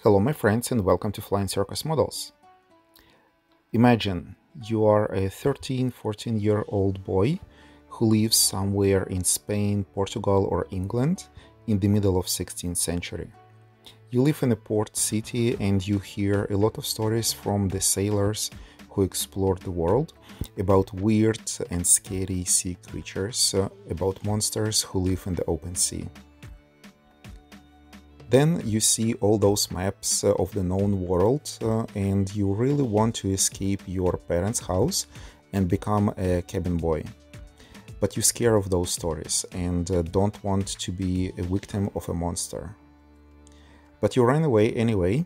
Hello my friends and welcome to Flying Circus Models. Imagine you are a 13-14-year-old boy who lives somewhere in Spain, Portugal or England in the middle of 16th century. You live in a port city and you hear a lot of stories from the sailors who explored the world about weird and scary sea creatures, about monsters who live in the open sea. Then you see all those maps of the known world and you really want to escape your parents' house and become a cabin boy. But you're scared of those stories and don't want to be a victim of a monster. But you ran away anyway,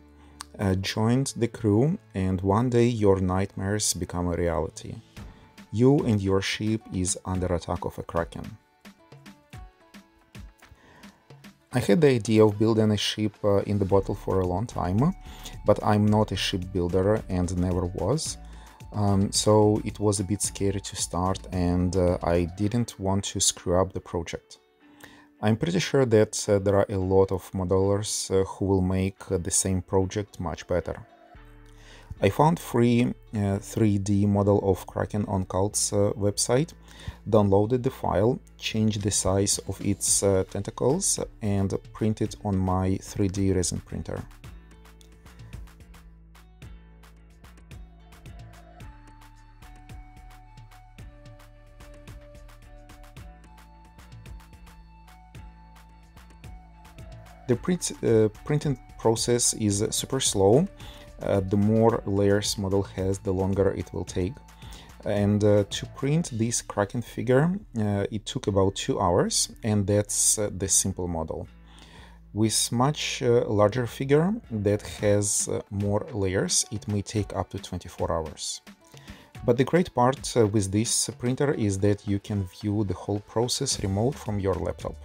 joined the crew, and one day your nightmares become a reality. You and your ship is under attack of a Kraken. I had the idea of building a ship in the bottle for a long time, but I'm not a ship builder and never was, so it was a bit scary to start and I didn't want to screw up the project. I'm pretty sure that there are a lot of modelers who will make the same project much better. I found free 3D model of Kraken on Cl.II's website, downloaded the file, changed the size of its tentacles and printed on my 3D resin printer. The printing process is super slow. The more layers model has, the longer it will take. And to print this Kraken figure, it took about 2 hours, and that's the simple model. With much larger figure that has more layers, it may take up to 24 hours. But the great part with this printer is that you can view the whole process remote from your laptop.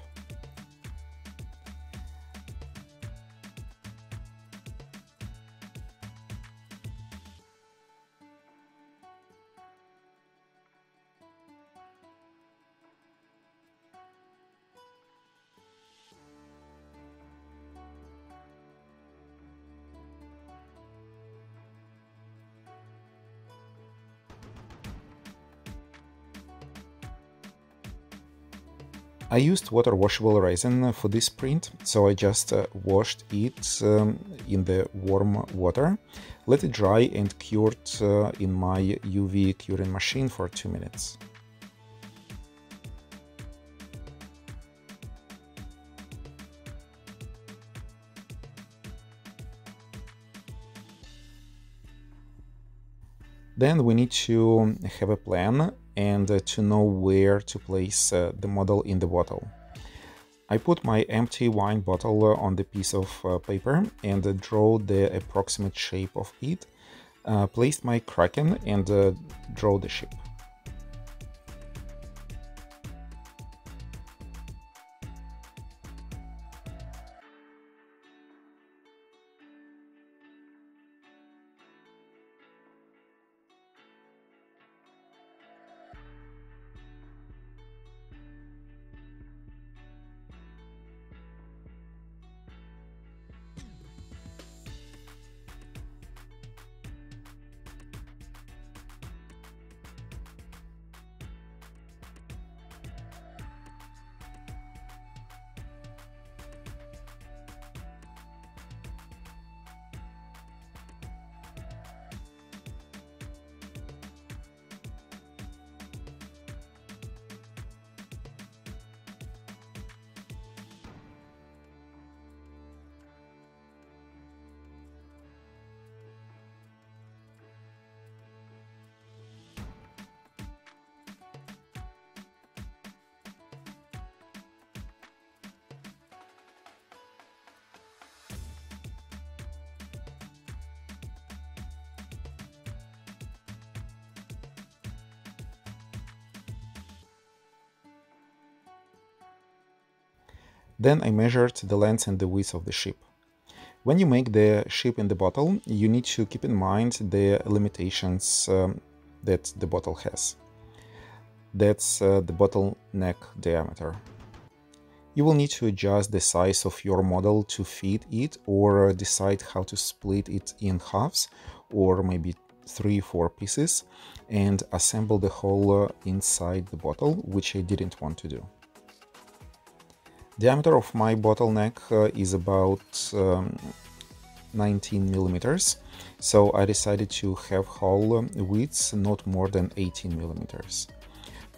I used water-washable resin for this print, so I just washed it in the warm water, let it dry and cured in my UV curing machine for 2 minutes. Then we need to have a plan and to know where to place the model in the bottle. I put my empty wine bottle on the piece of paper and draw the approximate shape of it, placed my Kraken and draw the ship. Then I measured the length and the width of the ship. When you make the ship in the bottle, you need to keep in mind the limitations that the bottle has. That's the bottleneck diameter. You will need to adjust the size of your model to fit it, or decide how to split it in halves, or maybe 3-4 pieces, and assemble the whole inside the bottle, which I didn't want to do. Diameter of my bottleneck is about 19 millimeters, so I decided to have hole widths not more than 18 millimeters.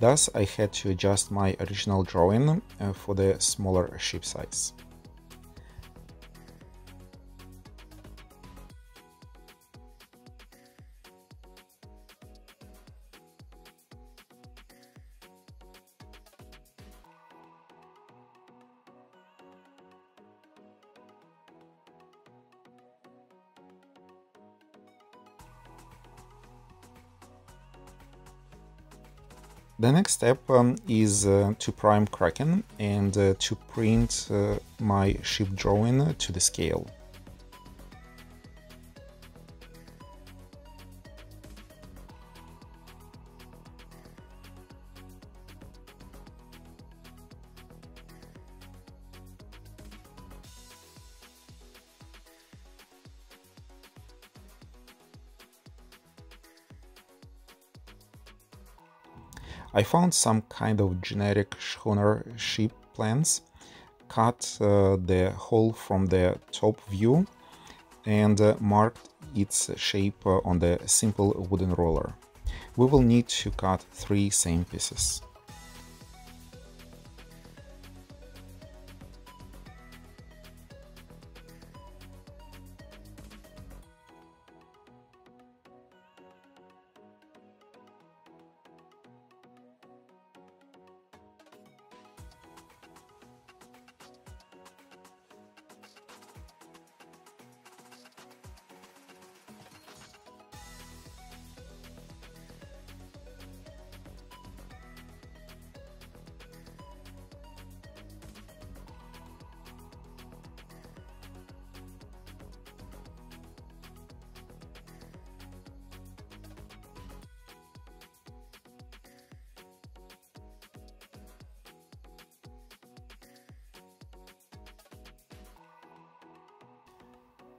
Thus, I had to adjust my original drawing for the smaller ship size. The next step is to prime Kraken and to print my ship drawing to the scale. I found some kind of generic schooner ship plans, cut the hole from the top view, and marked its shape on the simple wooden roller. We will need to cut 3 same pieces.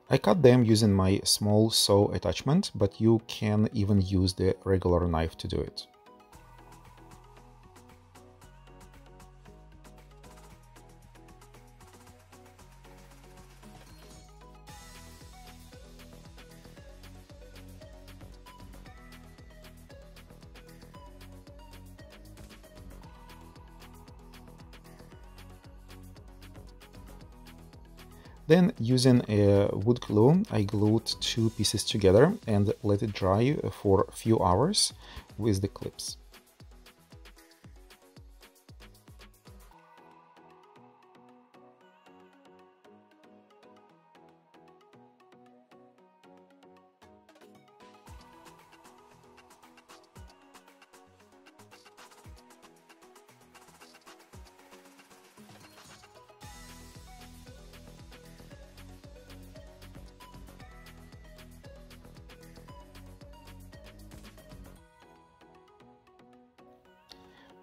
I cut them using my small saw attachment, but you can even use the regular knife to do it. Then, using a wood glue, I glued 2 pieces together and let it dry for a few hours with the clips.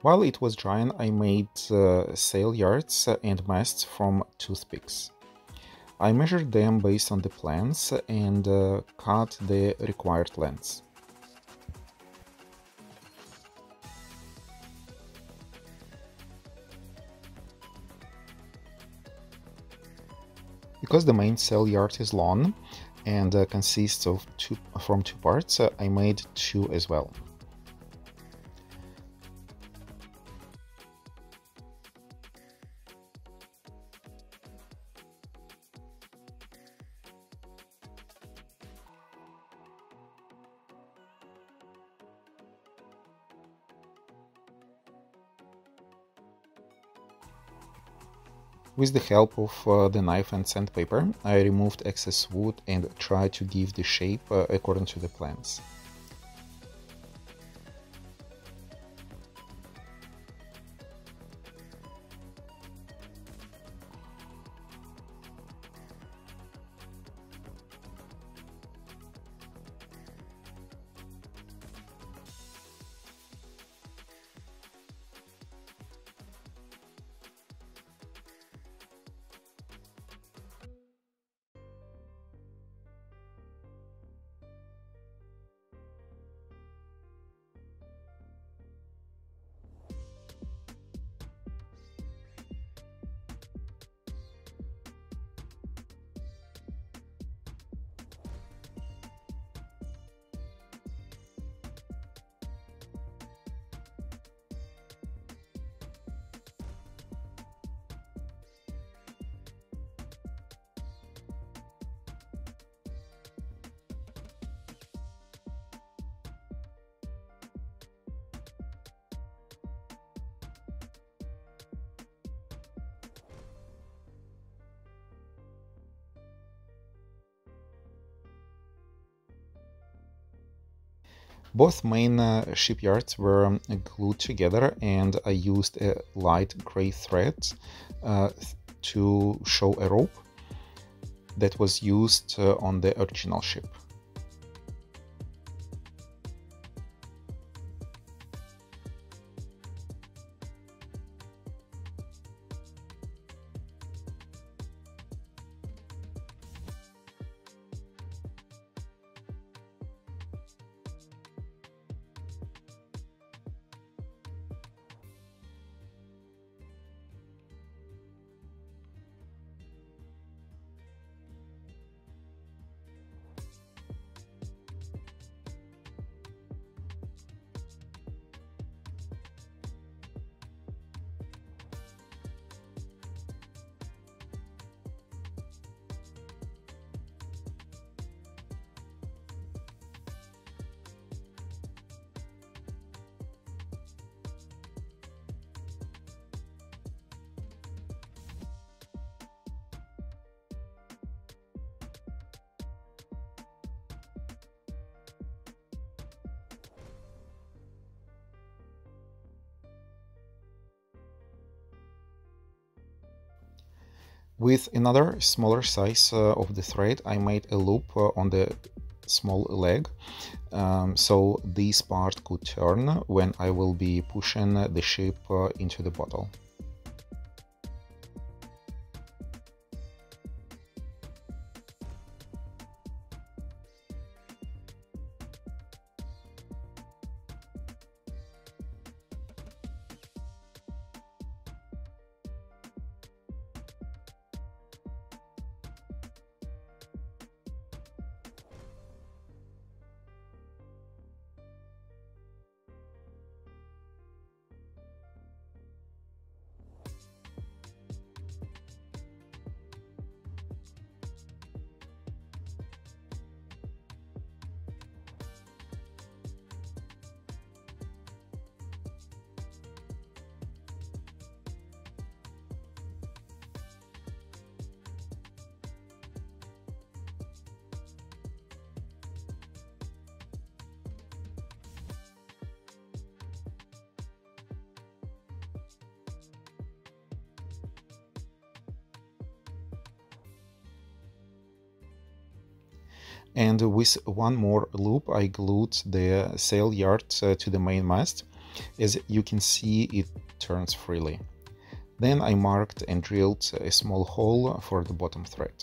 While it was drying, I made sail yards and masts from toothpicks. I measured them based on the plans and cut the required lengths. Because the main sail yard is long and consists of from two parts, I made 2 as well. With the help of the knife and sandpaper, I removed excess wood and tried to give the shape according to the plans. Both main shipyards were glued together, and I used a light gray thread to show a rope that was used on the original ship. With another smaller size of the thread, I made a loop on the small leg, so this part could turn when I will be pushing the ship into the bottle. And with one more loop I glued the sail yard to the main mast. As you can see, it turns freely. Then I marked and drilled a small hole for the bottom thread.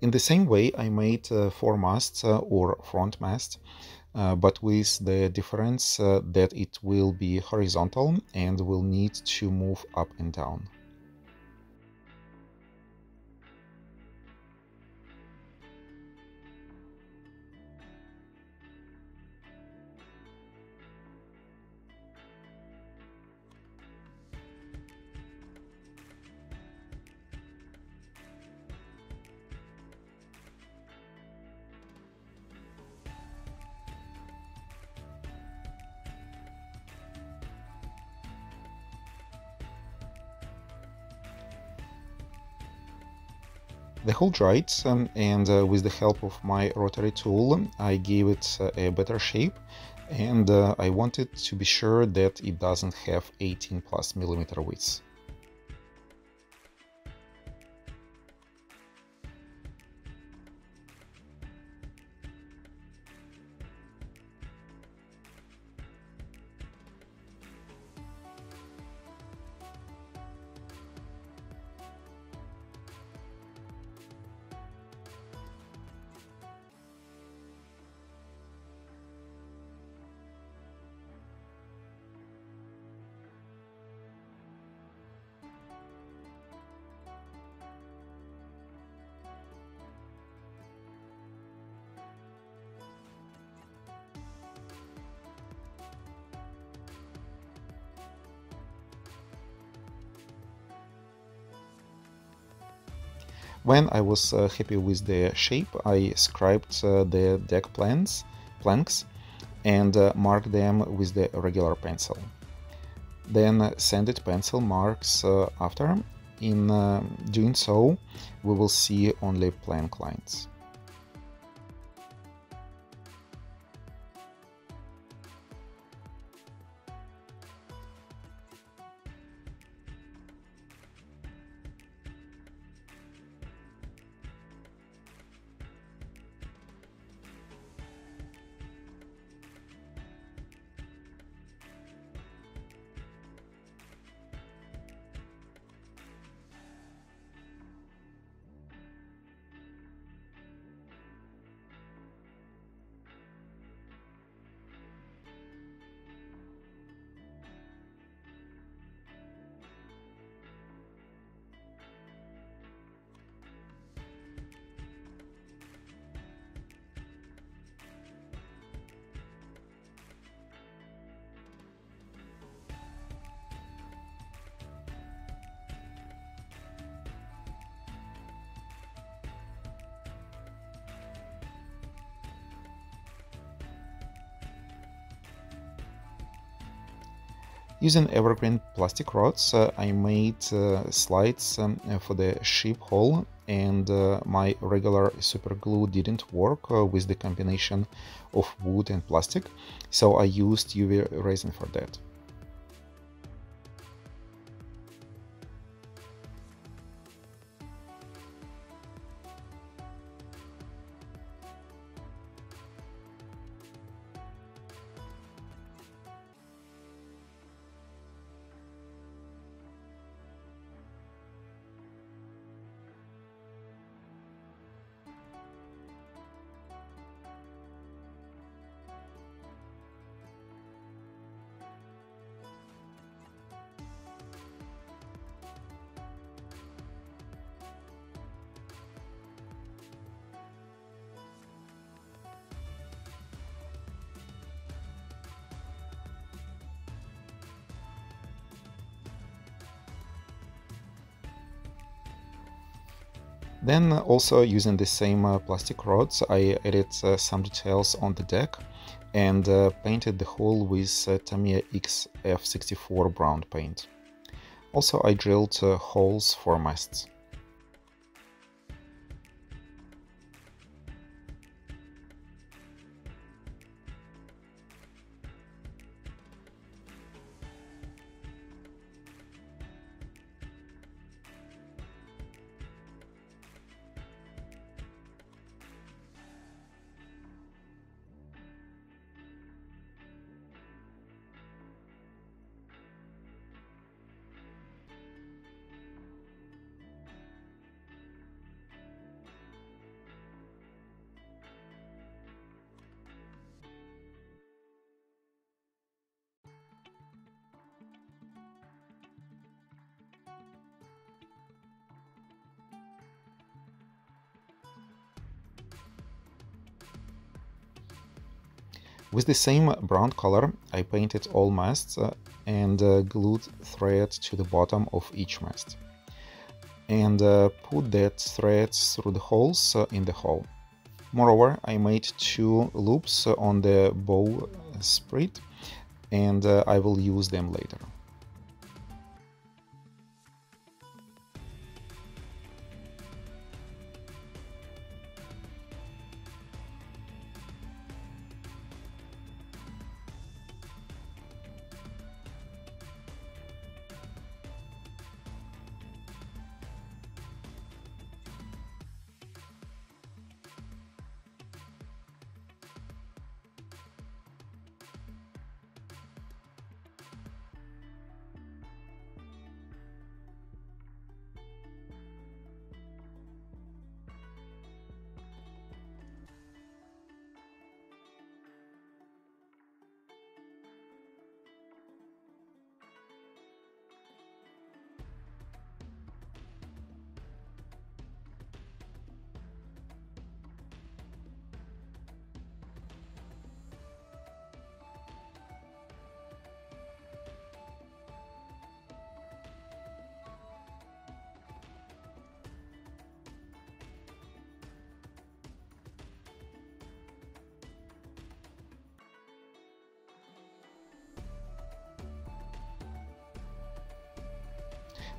In the same way, I made four masts or front mast, but with the difference that it will be horizontal and will need to move up and down. The hole dried, and with the help of my rotary tool, I gave it a better shape, and I wanted to be sure that it doesn't have 18+ mm width. When I was happy with the shape, I scribed the deck planks and marked them with the regular pencil. Then sanded pencil marks after. In doing so, we will see only plank lines. Using evergreen plastic rods, I made slides for the ship hull, and my regular super glue didn't work with the combination of wood and plastic, so I used UV resin for that. Then also using the same plastic rods, I added some details on the deck and painted the hull with Tamiya XF64 brown paint. Also I drilled holes for masts. With the same brown color, I painted all masts and glued thread to the bottom of each mast, and put that thread through the holes in the hull. Moreover, I made 2 loops on the bowsprit, and I will use them later.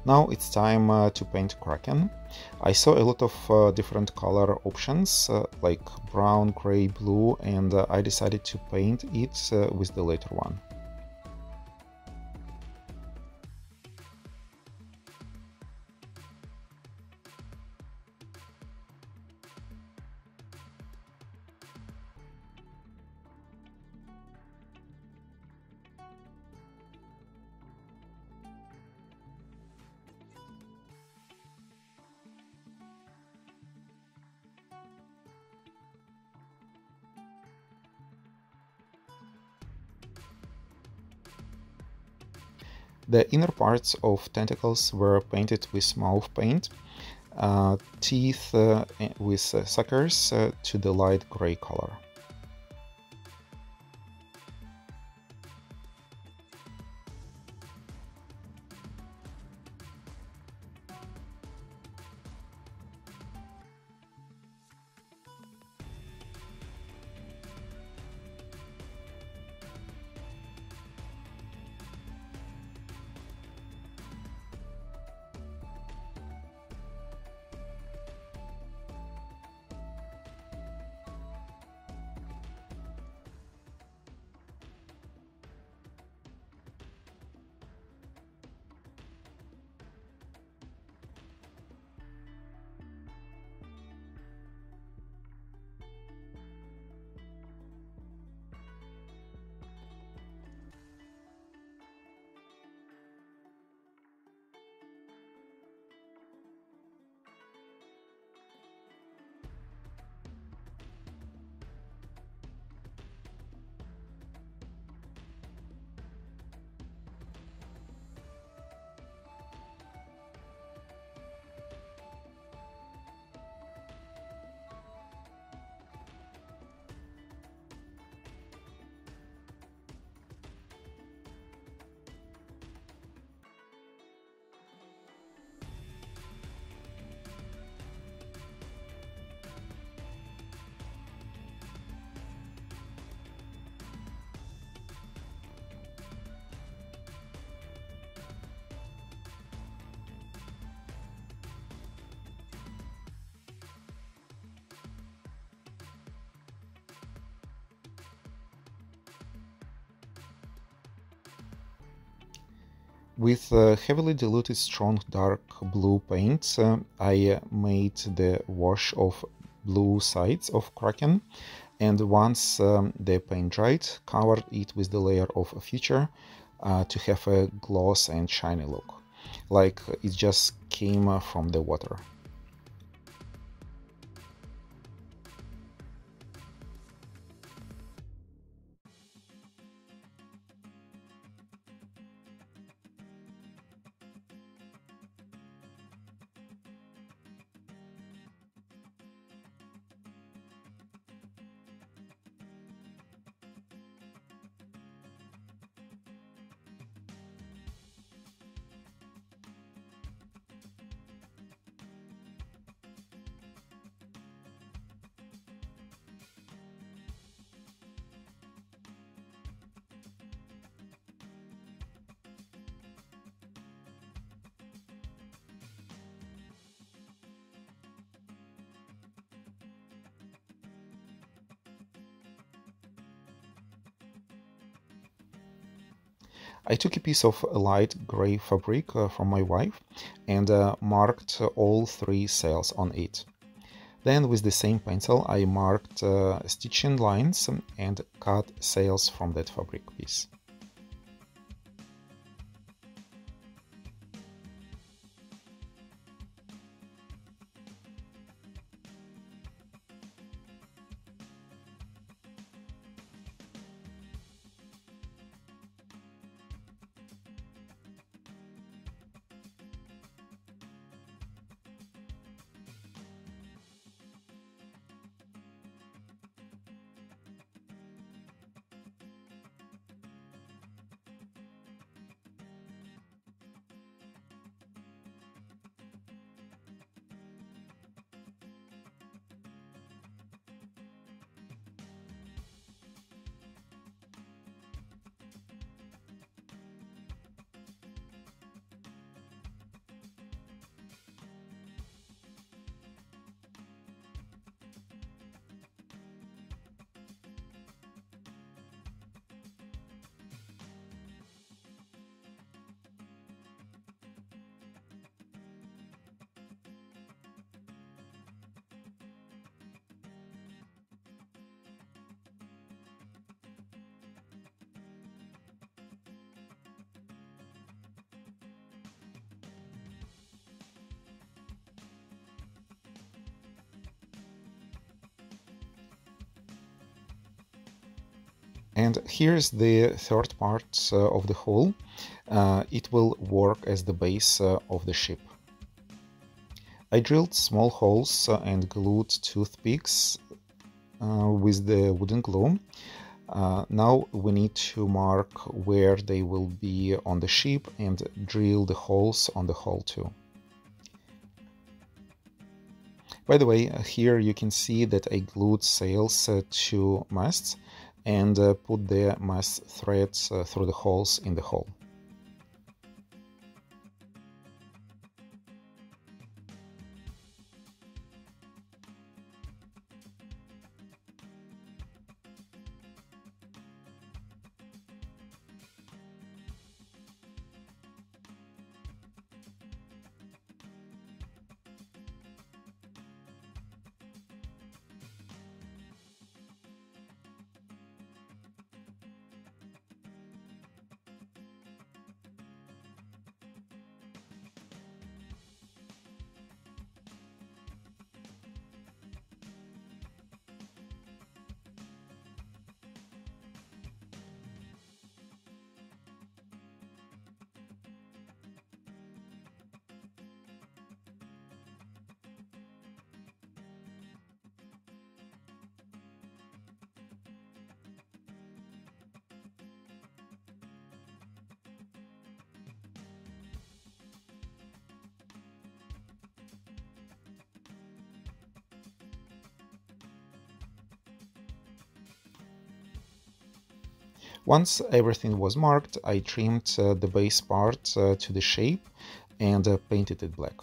Now it's time to paint Kraken. I saw a lot of different color options like brown, gray, blue, and I decided to paint it with the latter one. The inner parts of tentacles were painted with mauve paint, teeth with suckers to the light gray color. With heavily diluted strong dark blue paint, I made the wash of blue sides of Kraken, and once the paint dried, covered it with the layer of a future to have a gloss and shiny look, like it just came from the water. I took a piece of light gray fabric from my wife and marked all three sails on it. Then with the same pencil I marked stitching lines and cut sails from that fabric piece. And here's the third part of the hole. It will work as the base of the ship. I drilled small holes and glued toothpicks with the wooden glue. Now we need to mark where they will be on the ship and drill the holes on the hull too. By the way, here you can see that I glued sails to masts and put the mast threads through the holes in the hull. Once everything was marked, I trimmed the base part to the shape and painted it black.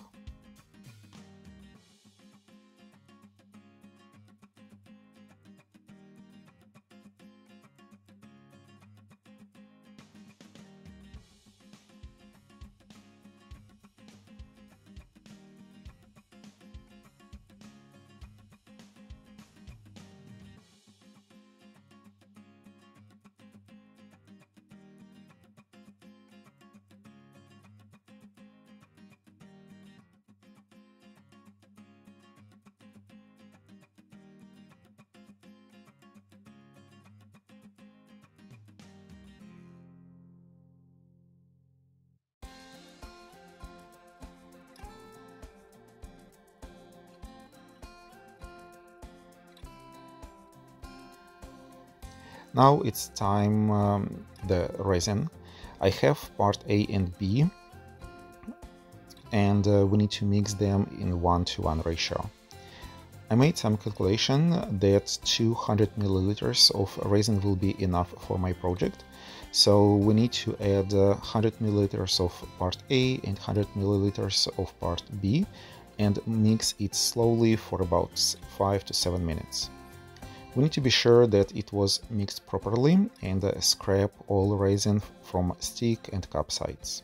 Now it's time the resin. I have part A and B, and we need to mix them in 1:1 ratio. I made some calculation that 200 milliliters of resin will be enough for my project. So we need to add 100 milliliters of part A and 100 milliliters of part B and mix it slowly for about 5 to 7 minutes. We need to be sure that it was mixed properly and scrape all resin from stick and cup sides.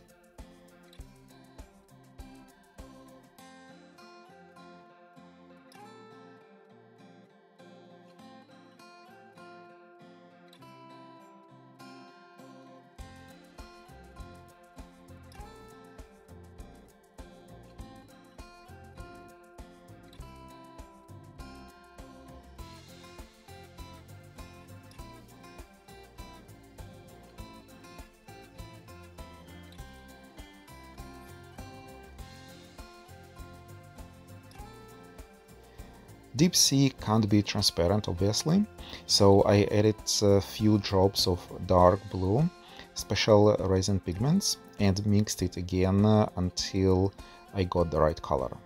Deep sea can't be transparent, obviously, so I added a few drops of dark blue, special resin pigments, and mixed it again until I got the right color.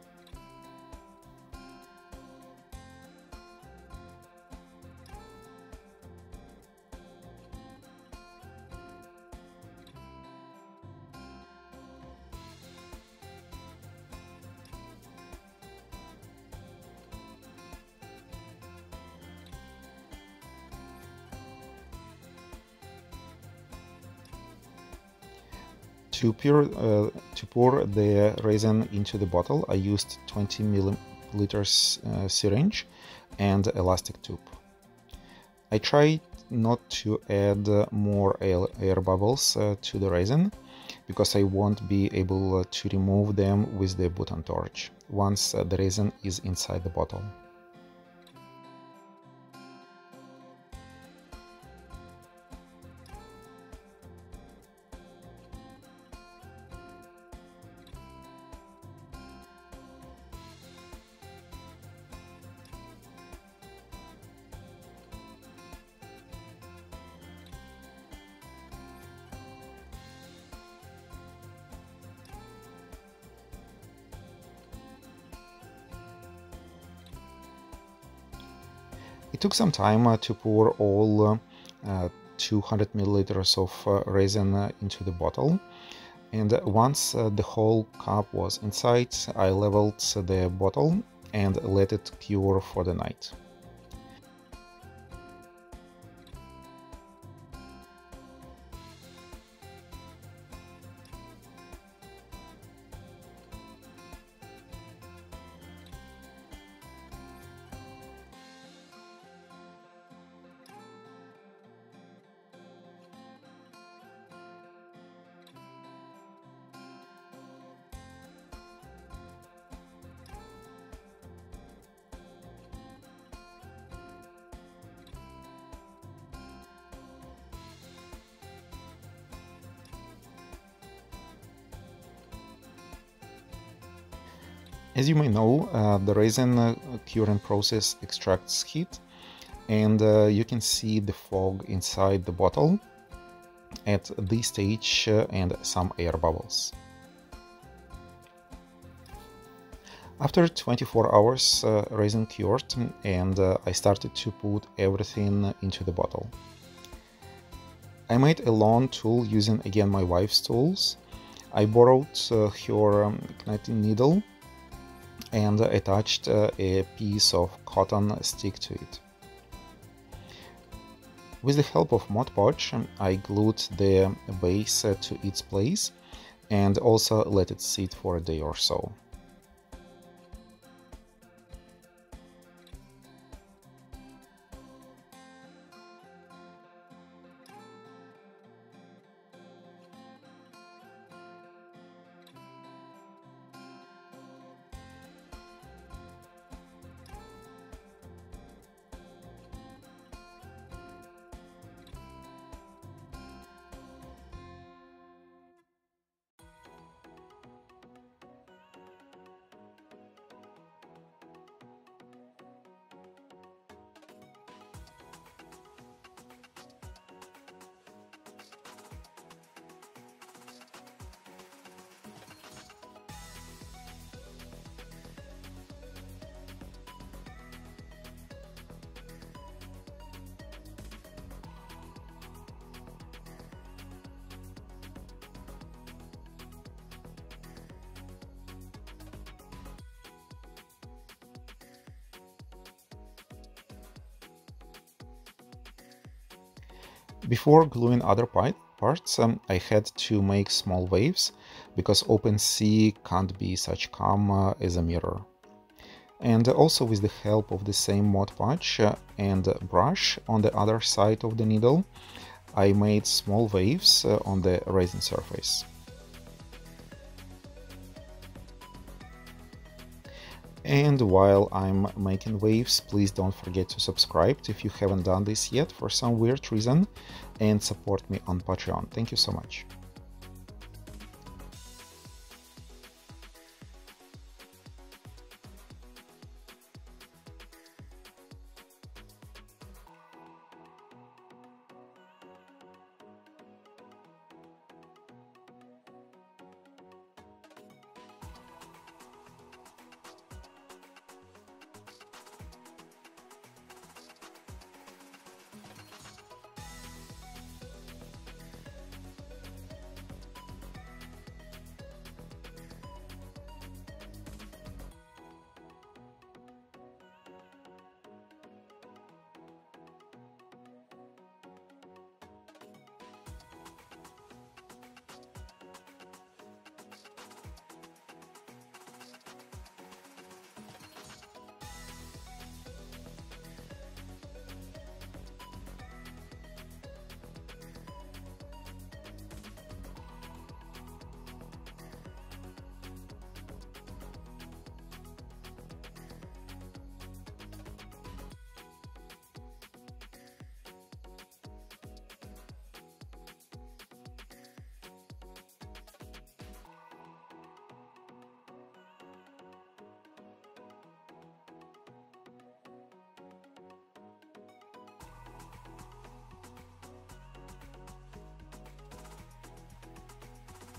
To pour the resin into the bottle, I used 20 milliliters syringe and elastic tube. I tried not to add more air bubbles to the resin because I won't be able to remove them with the button torch once the resin is inside the bottle. It took some time to pour all 200 milliliters of resin into the bottle, and once the whole cup was inside, I leveled the bottle and let it cure for the night. As you may know, the resin curing process extracts heat, and you can see the fog inside the bottle at this stage and some air bubbles. After 24 hours, resin cured, and I started to put everything into the bottle. I made a lawn tool using again my wife's tools. I borrowed her knitting needle and attached a piece of cotton stick to it. With the help of Mod Podge, I glued the base to its place and also let it sit for a day or so. Before gluing other parts, I had to make small waves, because open sea can't be such calm as a mirror. And also with the help of the same Mod Podge and brush on the other side of the needle, I made small waves on the resin surface. And while I'm making waves, please don't forget to subscribe if you haven't done this yet for some weird reason, and support me on Patreon. Thank you so much.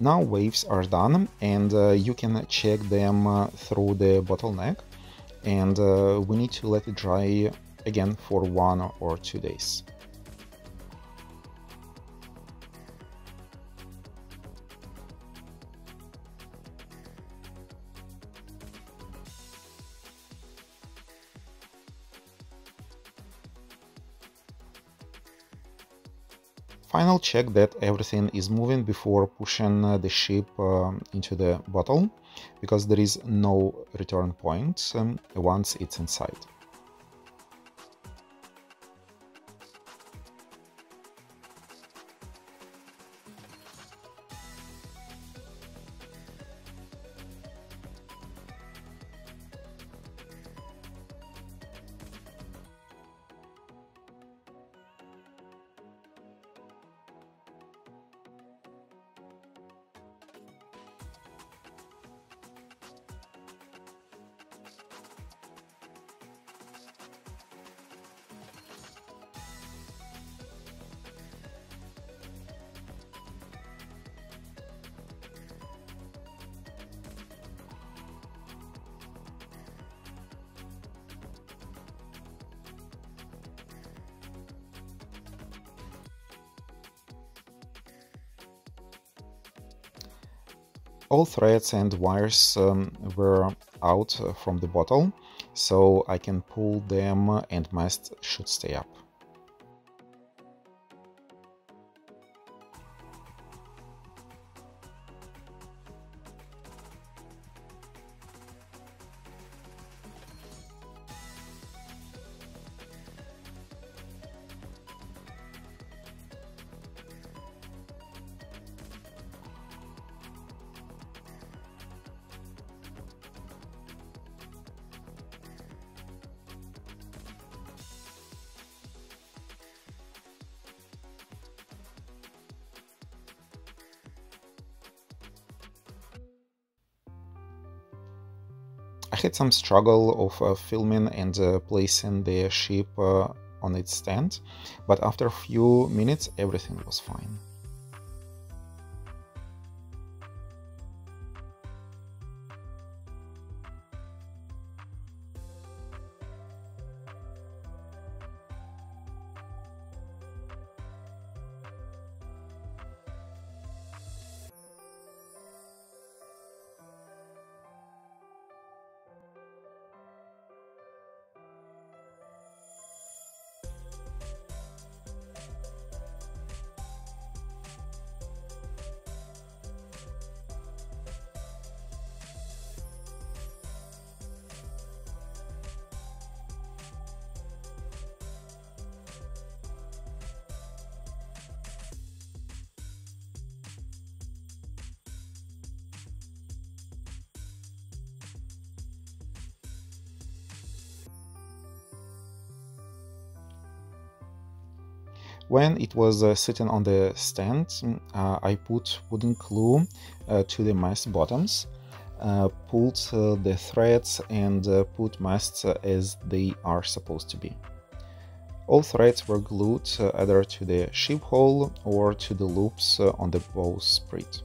Now waves are done, and you can check them through the bottleneck, and we need to let it dry again for 1 or 2 days. Final check that everything is moving before pushing the ship into the bottle, because there is no return point once it's inside. All threads and wires were out from the bottle, so I can pull them and mast should stay up. I had some struggle of filming and placing the ship on its stand, but after a few minutes everything was fine. When it was sitting on the stand, I put wooden glue to the mast bottoms, pulled the threads and put masts as they are supposed to be. All threads were glued either to the ship hull or to the loops on the bowsprit.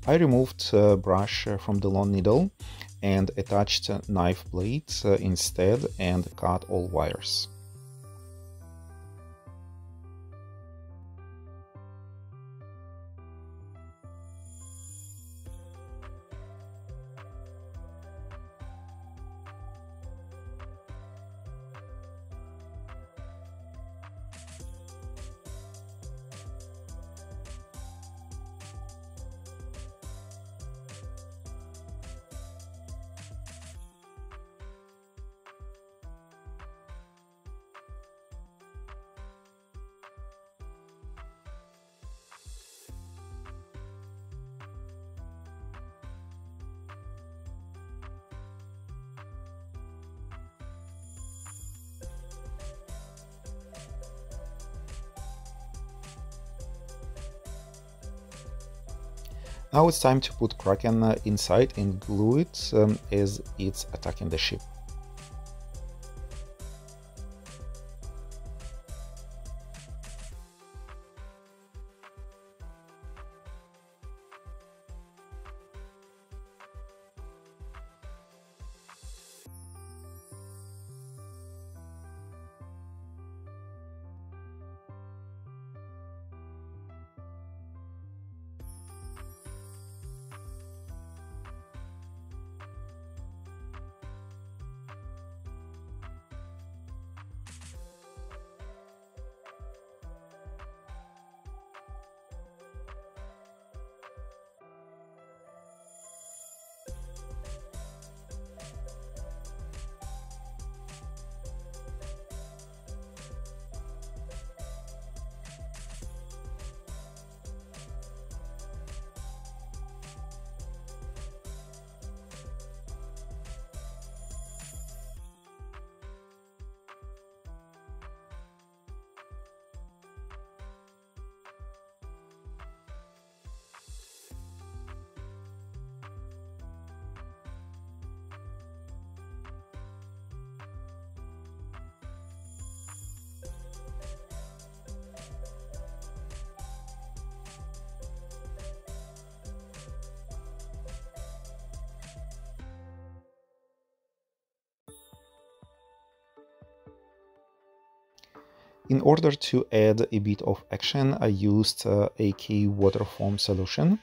I removed brush from the long needle and attached knife blades instead and cut all wires. Now it's time to put Kraken inside and glue it as it's attacking the ship. In order to add a bit of action, I used AK water foam solution,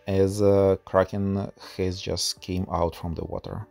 as Kraken has just came out from the water.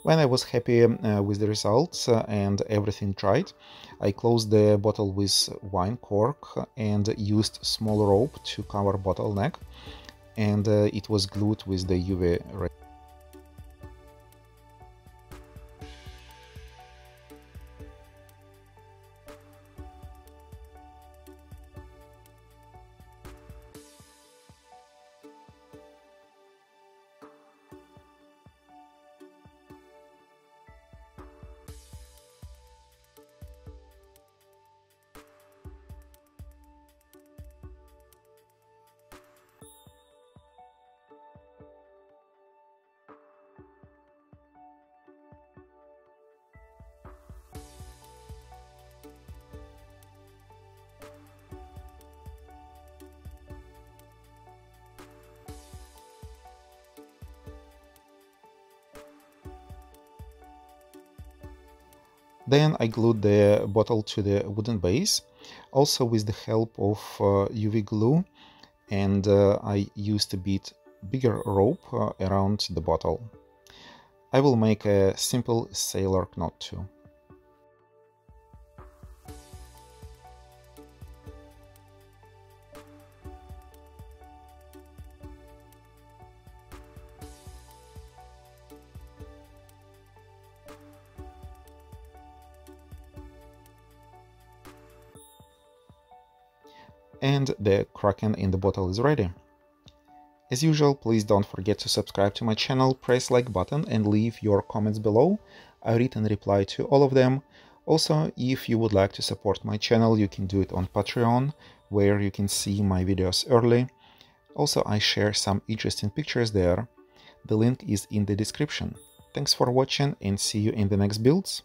When I was happy with the results and everything dried, I closed the bottle with wine cork and used small rope to cover bottle neck, and it was glued with the UV ray. Then I glued the bottle to the wooden base, also with the help of UV glue, and I used a bit bigger rope around the bottle. I will make a simple sailor knot too. And the Kraken in the bottle is ready. As usual, please don't forget to subscribe to my channel, press like button and leave your comments below. I read and reply to all of them. Also, if you would like to support my channel, you can do it on Patreon, where you can see my videos early. Also, I share some interesting pictures there. The link is in the description. Thanks for watching and see you in the next builds.